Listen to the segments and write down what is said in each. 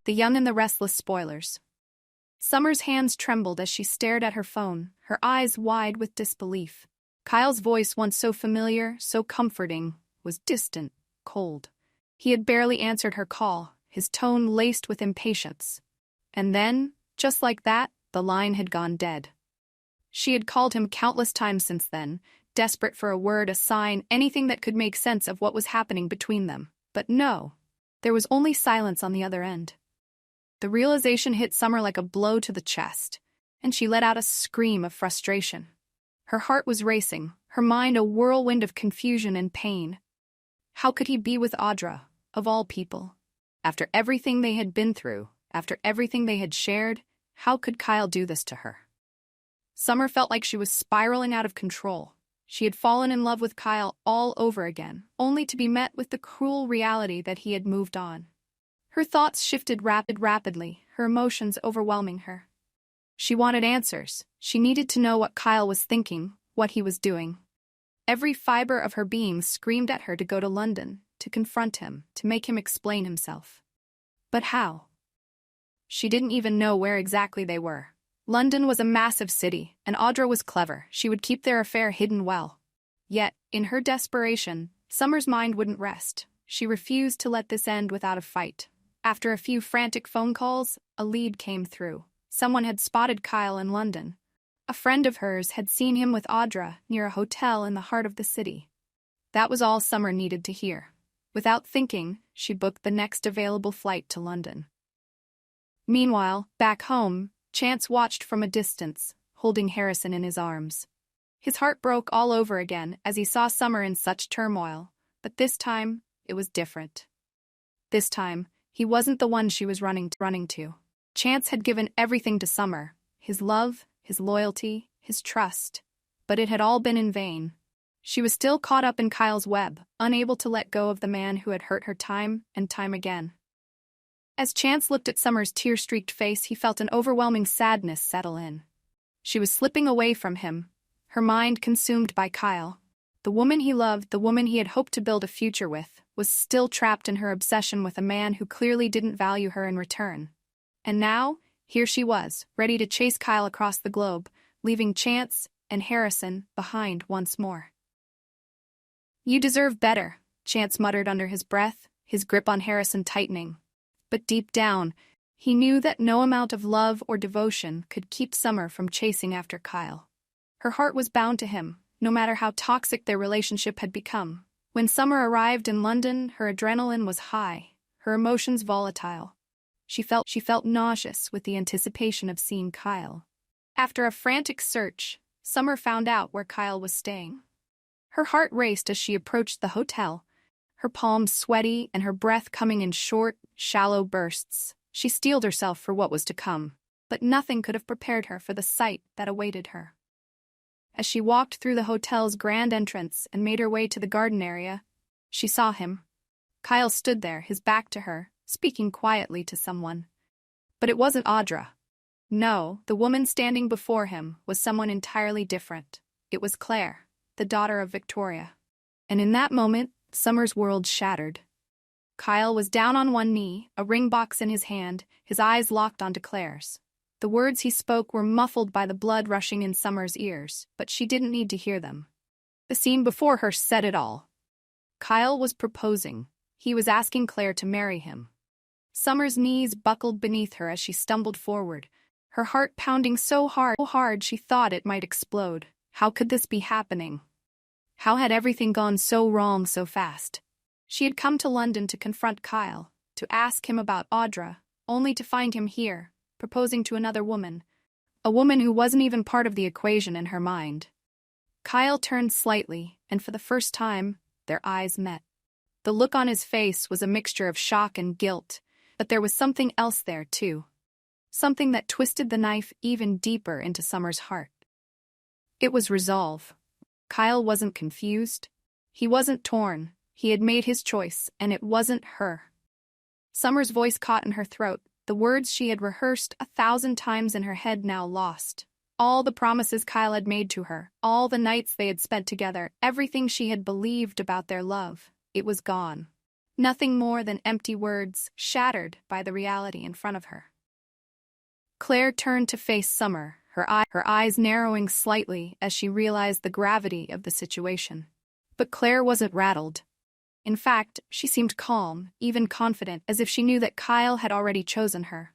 The Young and the Restless spoilers. Summer's hands trembled as she stared at her phone, her eyes wide with disbelief. Kyle's voice, once so familiar, so comforting, was distant, cold. He had barely answered her call, his tone laced with impatience. And then, just like that, the line had gone dead. She had called him countless times since then, desperate for a word, a sign, anything that could make sense of what was happening between them. But no, there was only silence on the other end. The realization hit Summer like a blow to the chest, and she let out a scream of frustration. Her heart was racing, her mind a whirlwind of confusion and pain. How could he be with Audra, of all people? After everything they had been through, after everything they had shared, how could Kyle do this to her? Summer felt like she was spiraling out of control. She had fallen in love with Kyle all over again, only to be met with the cruel reality that he had moved on. Her thoughts shifted rapidly, her emotions overwhelming her. She wanted answers. She needed to know what Kyle was thinking, what he was doing. Every fiber of her being screamed at her to go to London, to confront him, to make him explain himself. But how? She didn't even know where exactly they were. London was a massive city, and Audra was clever. She would keep their affair hidden well. Yet, in her desperation, Summer's mind wouldn't rest. She refused to let this end without a fight. After a few frantic phone calls, a lead came through. Someone had spotted Kyle in London. A friend of hers had seen him with Audra near a hotel in the heart of the city. That was all Summer needed to hear. Without thinking, she booked the next available flight to London. Meanwhile, back home, Chance watched from a distance, holding Harrison in his arms. His heart broke all over again as he saw Summer in such turmoil, but this time, it was different. This time, he wasn't the one she was running to. Chance had given everything to Summer, his love, his loyalty, his trust, but it had all been in vain. She was still caught up in Kyle's web, unable to let go of the man who had hurt her time and time again. As Chance looked at Summer's tear-streaked face, he felt an overwhelming sadness settle in. She was slipping away from him, her mind consumed by Kyle. The woman he loved, the woman he had hoped to build a future with, was still trapped in her obsession with a man who clearly didn't value her in return. And now, here she was, ready to chase Kyle across the globe, leaving Chance and Harrison behind once more. "You deserve better," Chance muttered under his breath, his grip on Harrison tightening. But deep down, he knew that no amount of love or devotion could keep Summer from chasing after Kyle. Her heart was bound to him, no matter how toxic their relationship had become. When Summer arrived in London, her adrenaline was high, her emotions volatile. She felt nauseous with the anticipation of seeing Kyle. After a frantic search, Summer found out where Kyle was staying. Her heart raced as she approached the hotel, her palms sweaty and her breath coming in short, shallow bursts. She steeled herself for what was to come, but nothing could have prepared her for the sight that awaited her. As she walked through the hotel's grand entrance and made her way to the garden area, she saw him. Kyle stood there, his back to her, speaking quietly to someone. But it wasn't Audra. No, the woman standing before him was someone entirely different. It was Claire, the daughter of Victoria. And in that moment, Summer's world shattered. Kyle was down on one knee, a ring box in his hand, his eyes locked onto Claire's. The words he spoke were muffled by the blood rushing in Summer's ears, but she didn't need to hear them. The scene before her said it all. Kyle was proposing. He was asking Claire to marry him. Summer's knees buckled beneath her as she stumbled forward, her heart pounding so hard she thought it might explode. How could this be happening? How had everything gone so wrong so fast? She had come to London to confront Kyle, to ask him about Audra, only to find him here, proposing to another woman, a woman who wasn't even part of the equation in her mind. Kyle turned slightly, and for the first time, their eyes met. The look on his face was a mixture of shock and guilt, but there was something else there, too. Something that twisted the knife even deeper into Summer's heart. It was resolve. Kyle wasn't confused. He wasn't torn. He had made his choice, and it wasn't her. Summer's voice caught in her throat, the words she had rehearsed 1,000 times in her head now lost. All the promises Kyle had made to her, all the nights they had spent together, everything she had believed about their love, it was gone. Nothing more than empty words, shattered by the reality in front of her. Claire turned to face Summer, her eyes narrowing slightly as she realized the gravity of the situation. But Claire wasn't rattled. In fact, she seemed calm, even confident, as if she knew that Kyle had already chosen her.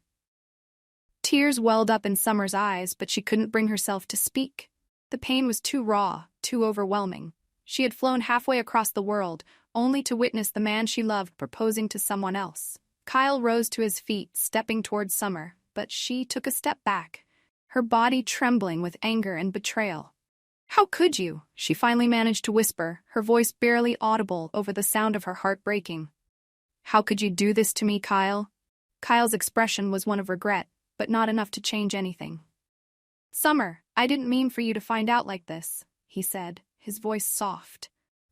Tears welled up in Summer's eyes, but she couldn't bring herself to speak. The pain was too raw, too overwhelming. She had flown halfway across the world, only to witness the man she loved proposing to someone else. Kyle rose to his feet, stepping towards Summer, but she took a step back, her body trembling with anger and betrayal. "How could you?" she finally managed to whisper, her voice barely audible over the sound of her heart breaking. "How could you do this to me, Kyle?" Kyle's expression was one of regret, but not enough to change anything. "Summer, I didn't mean for you to find out like this," he said, his voice soft.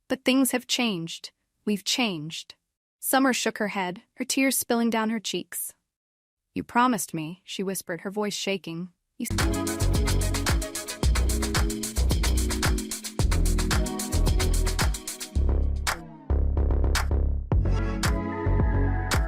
"But things have changed. We've changed." Summer shook her head, her tears spilling down her cheeks. "You promised me," she whispered, her voice shaking. "You